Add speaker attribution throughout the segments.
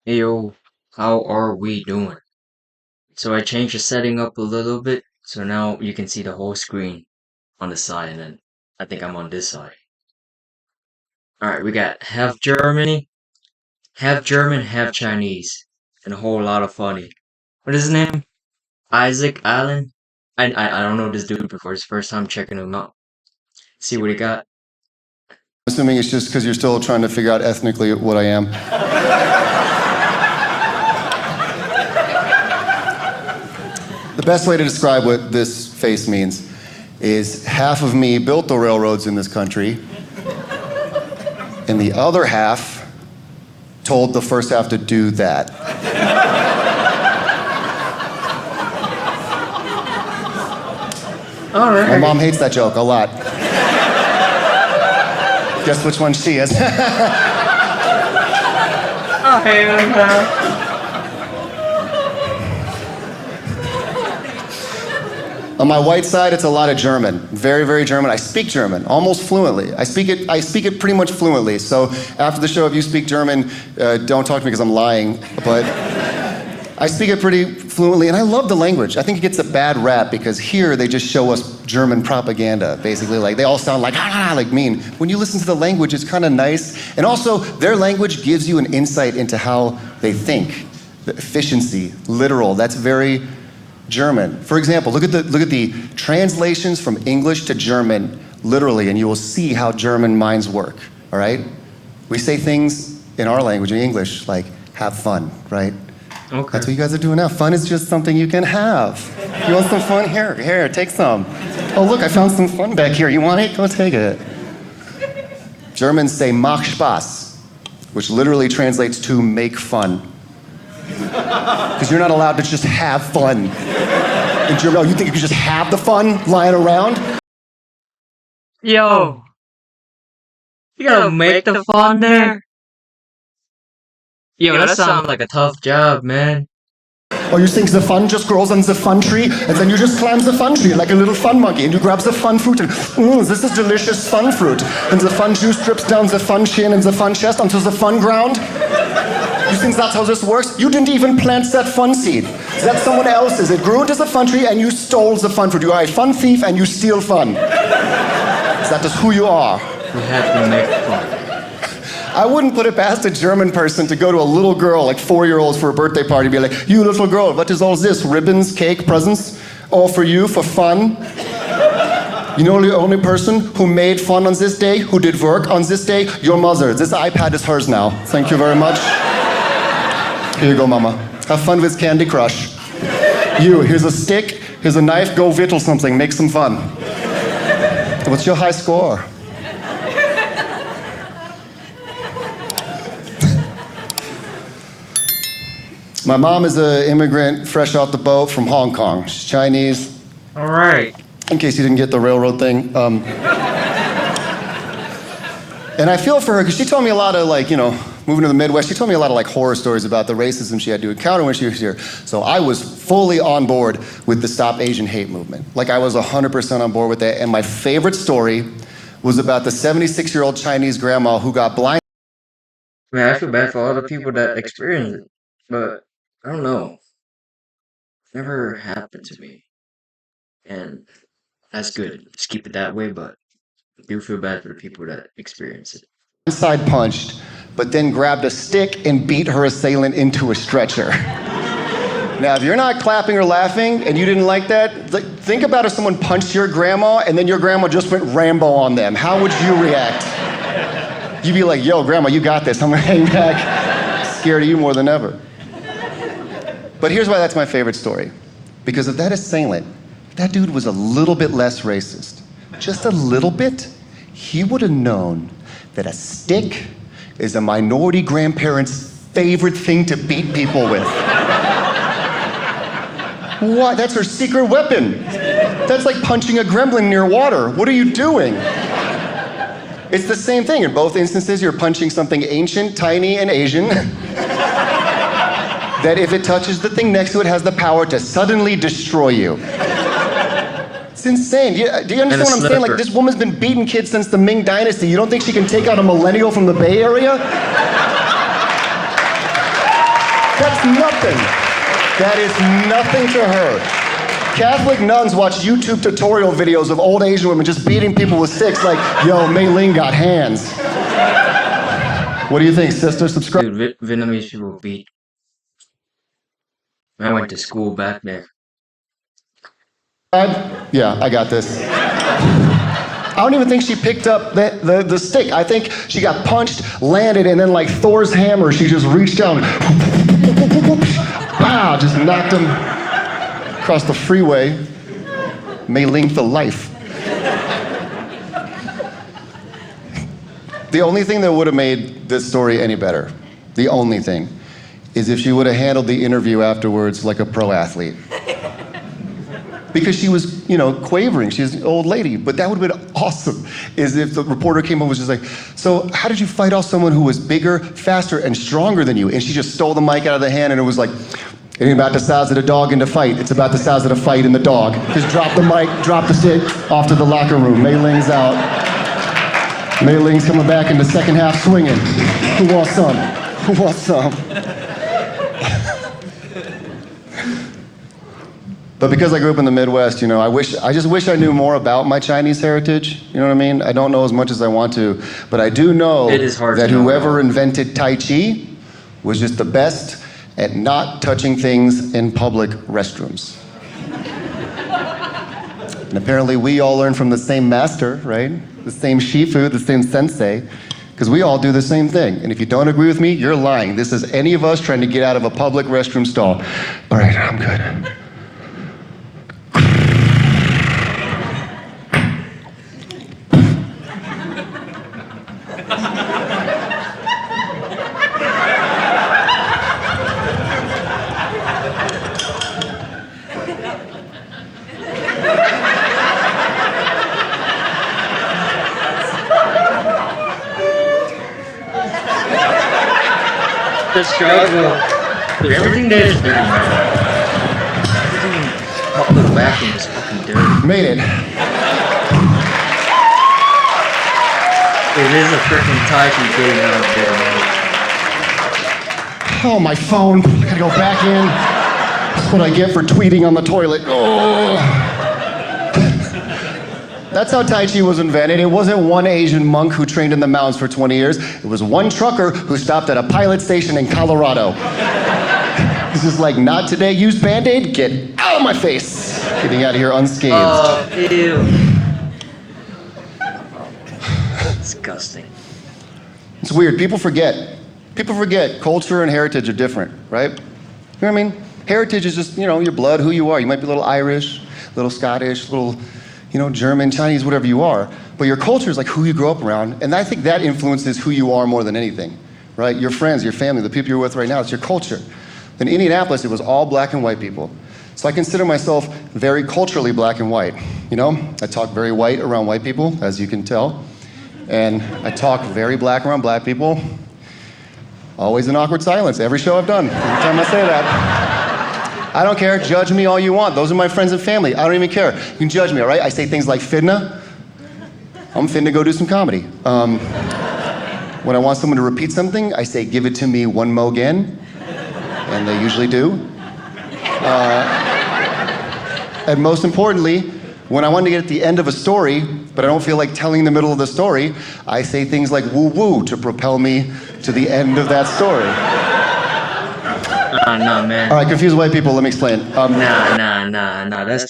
Speaker 1: Hey yo, how are we doing? So I changed the setting up a little bit, so now you can see the whole screen on the side, and then I think I'm on this side. Alright, we got half German, half Chinese, and a whole lot of funny. What is his name? Isaac Allen? I don't know this dude before, it's the first time checking him out. See what he got?
Speaker 2: Assuming it's just because you're still trying to figure out ethnically what I am. The best way to describe what this face means is half of me built the railroads in this country, and the other half told the first half to do that.
Speaker 1: All right.
Speaker 2: My mom hates that joke a lot. Guess which one she is.
Speaker 1: Oh, hell no.
Speaker 2: On my white side, it's a lot of German. Very, very German. I speak German almost fluently. I speak it pretty much fluently. So after the show, if you speak German, don't talk to me because I'm lying. But I speak it pretty fluently, and I love the language. I think it gets a bad rap because here they just show us German propaganda, basically. Like they all sound like mean. When you listen to the language, it's kind of nice. And also, their language gives you an insight into how they think. The efficiency, literal. That's very German. For example, look at the translations from English to German, literally, and you will see how German minds work, all right? We say things in our language, in English, like, have fun, right?
Speaker 1: Okay.
Speaker 2: That's what you guys are doing now. Fun is just something you can have. You want some fun? Here, take some. Oh, look, I found some fun back here. You want it? Go take it. Germans say mach Spaß, which literally translates to make fun. Because you're not allowed to just have fun. In German, oh, you think you can just have the fun lying around?
Speaker 1: Yo, you gotta make the fun there? Yo, that sounds like a tough job, man.
Speaker 2: Or you think the fun just grows on the fun tree, and then you just climb the fun tree like a little fun monkey, and you grab the fun fruit, and this is delicious fun fruit. And the fun juice drips down the fun chin and the fun chest onto the fun ground. You think that's how this works? You didn't even plant that fun seed. That's someone else's. It grew into the fun tree, and you stole the fun fruit. You are a fun thief, and you steal fun. That is who you are.
Speaker 1: We have to make fun.
Speaker 2: I wouldn't put it past a German person to go to a little girl, like 4-year-olds, for a birthday party, and be like, you little girl, what is all this? Ribbons, cake, presents? All for you, for fun? You know the only person who made fun on this day, who did work on this day? Your mother. This iPad is hers now. Thank you very much. Here you go, Mama. Have fun with Candy Crush. You, here's a stick, here's a knife, go whittle something, make some fun. What's your high score? My mom is an immigrant fresh off the boat from Hong Kong. She's Chinese.
Speaker 1: All right.
Speaker 2: In case you didn't get the railroad thing. And I feel for her because she told me a lot of moving to the Midwest, she told me a lot of horror stories about the racism she had to encounter when she was here. So I was fully on board with the Stop Asian Hate movement. I was 100% on board with that. And my favorite story was about the 76-year-old Chinese grandma who got blind.
Speaker 1: Man, I feel bad for all the people that experience it, but I don't know. Never happened to me. And that's good. Just keep it that way, but I do feel bad for the people that experience it.
Speaker 2: Side punched, but then grabbed a stick and beat her assailant into a stretcher. Now, if you're not clapping or laughing and you didn't like that, think about if someone punched your grandma and then your grandma just went Rambo on them. How would you react? You'd be like, yo, grandma, you got this. I'm gonna hang back, scared of you more than ever. But here's why that's my favorite story. Because if that assailant, that dude was a little bit less racist, just a little bit, he would have known that a stick is a minority grandparent's favorite thing to beat people with. What? That's her secret weapon. That's like punching a gremlin near water. What are you doing? It's the same thing. In both instances, you're punching something ancient, tiny, and Asian that if it touches the thing next to it has the power to suddenly destroy you. It's insane. Do you understand what I'm saying? This woman's been beating kids since the Ming Dynasty. You don't think she can take out a millennial from the Bay Area? That's nothing. That is nothing to her. Catholic nuns watch YouTube tutorial videos of old Asian women just beating people with sticks like, yo, Mei Ling got hands. What do you think, sister? Subscribe.
Speaker 1: Dude, Vietnamese people beat. I went to school back there.
Speaker 2: Yeah, I got this. I don't even think she picked up the stick. I think she got punched, landed, and then like Thor's hammer, she just reached down, wow, just knocked him across the freeway. Mei Ling for life. The only thing that would have made this story any better, the only thing, is if she would have handled the interview afterwards like a pro athlete. Because she was, quavering. She's an old lady. But that would have been awesome, is if the reporter came up and was just like, so how did you fight off someone who was bigger, faster, and stronger than you? And she just stole the mic out of the hand, and it was like, it ain't about the size of the dog in the fight. It's about the size of the fight in the dog. Just drop the mic, drop the stick, off to the locker room. Mei Ling's out. Mei Ling's coming back in the second half swinging. Who wants some? Who wants some? But because I grew up in the Midwest, I just wish I knew more about my Chinese heritage. You know what I mean? I don't know as much as I want to, but I do know
Speaker 1: It is hard
Speaker 2: that
Speaker 1: to know
Speaker 2: whoever
Speaker 1: all.
Speaker 2: invented Tai Chi was just the best at not touching things in public restrooms. And apparently we all learn from the same master, right? The same Shifu, the same sensei, because we all do the same thing. And if you don't agree with me, you're lying. This is any of us trying to get out of a public restroom stall. All right, I'm good.
Speaker 1: The struggle. Dude, everything there is dirty, man. Everything in public bathroom is fucking dirty.
Speaker 2: Made it.
Speaker 1: It is a freaking type you getting out there, man.
Speaker 2: Oh, my phone. I gotta go back in. That's what I get for tweeting on the toilet. Oh. That's how Tai Chi was invented. It wasn't one Asian monk who trained in the mountains for 20 years. It was one trucker who stopped at a pilot station in Colorado. He's just like, not today, use Band-Aid, get out of my face. Getting out of here unscathed.
Speaker 1: Oh, ew. Disgusting.
Speaker 2: It's weird. People forget. People forget culture and heritage are different, right? You know what I mean? Heritage is just, your blood, who you are. You might be a little Irish, a little Scottish, a little, German, Chinese, whatever you are. But your culture is like who you grow up around. And I think that influences who you are more than anything, right? Your friends, your family, the people you're with right now, it's your culture. In Indianapolis, it was all black and white people. So I consider myself very culturally black and white. I talk very white around white people, as you can tell. And I talk very black around black people. Always an awkward silence, every show I've done, every time I say that. I don't care, judge me all you want. Those are my friends and family, I don't even care. You can judge me, all right? I say things like fitna. I'm finna go do some comedy. When I want someone to repeat something, I say, give it to me one mo again. And they usually do. And most importantly, when I want to get at the end of a story, but I don't feel like telling the middle of the story, I say things like woo woo to propel me to the end of that story.
Speaker 1: Nah, man.
Speaker 2: All right, confused white people, let me explain.
Speaker 1: Nah. That's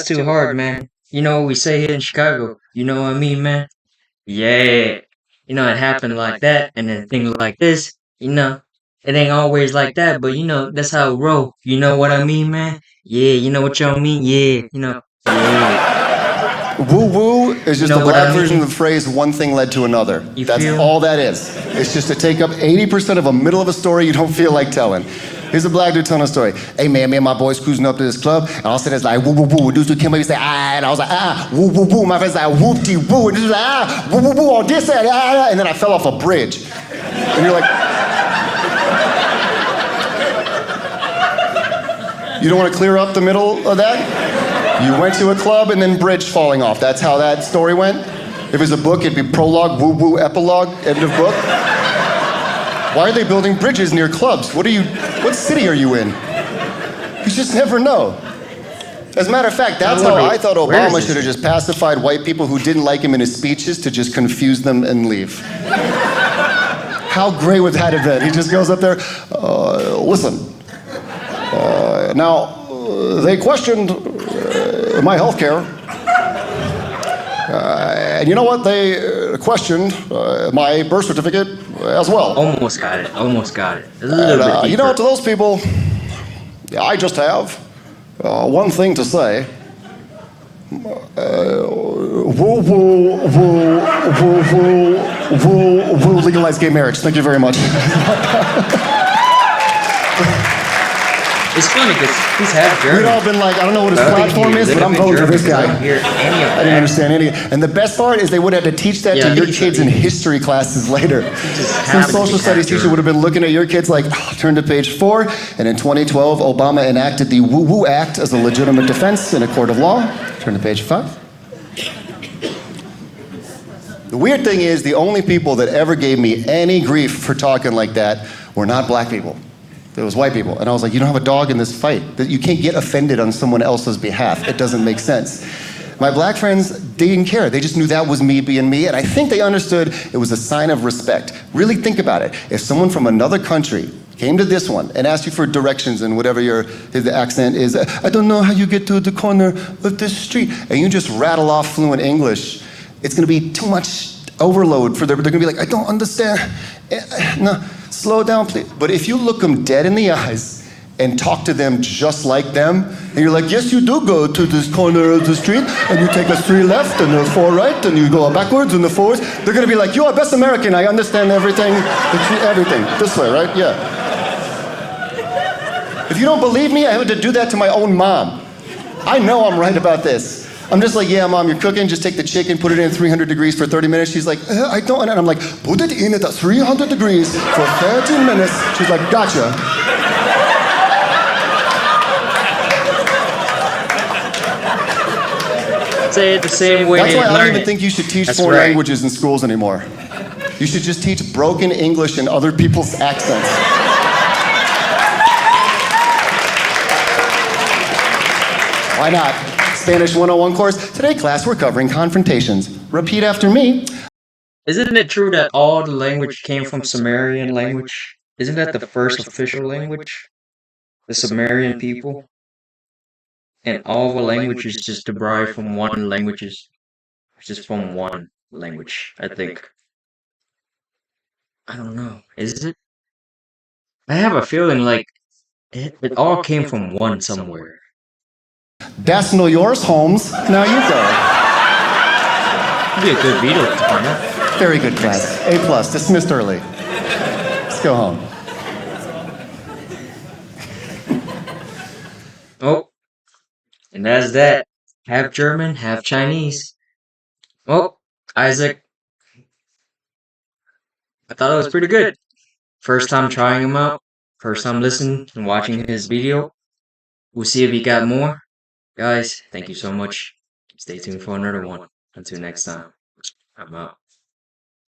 Speaker 1: too hard, man. You know what we say here in Chicago? You know what I mean, man? Yeah. It happened like that, and then things like this, it ain't always like that, but that's how it roll. You know what I mean, man? Yeah, you know what y'all mean? Yeah, yeah.
Speaker 2: Woo woo is just
Speaker 1: You know
Speaker 2: a
Speaker 1: what
Speaker 2: black
Speaker 1: I mean?
Speaker 2: version of the phrase one thing led to another. That's
Speaker 1: feel?
Speaker 2: all that is. It's just to take up 80% of a middle of a story you don't feel like telling. Here's a black dude telling a story. Hey man, me and my boys cruising up to this club, and all of a sudden it's like woo woo woo. Dudes would come up and say and I was like woo woo woo. My friend's like whoop-de woo, and this was like woo woo woo on this side and then I fell off a bridge. And you're like, you don't want to clear up the middle of that? You went to a club and then bridge falling off. That's how that story went? If it was a book, it'd be prologue, woo-woo, epilogue, end of book. Why are they building bridges near clubs? What city are you in? You just never know. As a matter of fact, that's how I thought Obama should have just pacified white people who didn't like him in his speeches to just confuse them and leave. How great would that have been? He just goes up there, listen, they questioned my health care. And you know what? They questioned my birth certificate as well.
Speaker 1: Almost got it. Almost got it. A little bit deeper.
Speaker 2: You know, to those people, I just have one thing to say. Woo, woo, woo, woo, woo, woo, woo, legalize gay marriage. Thank you very much.
Speaker 1: It's funny because he's half German.
Speaker 2: We'd all been like, I don't know what his platform is, but I'm voting for this guy.
Speaker 1: I
Speaker 2: didn't understand any. And the best part is they would have to teach that to your kids in history classes later. Some social studies teacher would have been looking at your kids like, turn to page 4, and in 2012, Obama enacted the Woo Woo Act as a legitimate defense in a court of law. Turn to page 5. The weird thing is, the only people that ever gave me any grief for talking like that were not black people. It was white people. And I was like, you don't have a dog in this fight. That you can't get offended on someone else's behalf. It doesn't make sense. My black friends, they didn't care. They just knew that was me being me, and I think they understood it was a sign of respect. Really think about it. If someone from another country came to this one and asked you for directions and whatever the accent is, I don't know how you get to the corner of this street, and you just rattle off fluent English, it's gonna be too much overload for them. They're gonna be like, I don't understand. No, slow down, please. But if you look them dead in the eyes and talk to them just like them, and you're like, yes, you do go to this corner of the street, and you take a 3 left and a 4 right, and you go backwards and the forwards, they're gonna be like, you are best American, I understand everything, everything. This way, right? Yeah. If you don't believe me, I had to do that to my own mom. I know I'm right about this. I'm just like, yeah, Mom, you're cooking, just take the chicken, put it in 300 degrees for 30 minutes. She's like, I don't, and I'm like, put it in at 300 degrees for 30 minutes. She's like, gotcha.
Speaker 1: Say it the same way.
Speaker 2: That's why I don't even think you should teach foreign languages in schools anymore. You should just teach broken English in other people's accents. Why not? Spanish 101 course. Today, class, we're covering confrontations. Repeat after me.
Speaker 1: Isn't it true that all the language came from Sumerian language? Isn't that the first official language? The Sumerian people? And all the languages just derived from one languages. Just from one language, I think. I don't know. Is it? I have a feeling like it all came from one somewhere.
Speaker 2: That's no yours, Holmes. Now you go.
Speaker 1: It'd be a good video to find out.
Speaker 2: Very good class. A+, dismissed early. Let's go home.
Speaker 1: Oh, and that's that. Half German, half Chinese. Well, Isaac, I thought it was pretty good. First time trying him out. First time listening and watching his video. We'll see if he got more. Guys, thank you so much. Stay tuned for another one. Until next time, I'm out.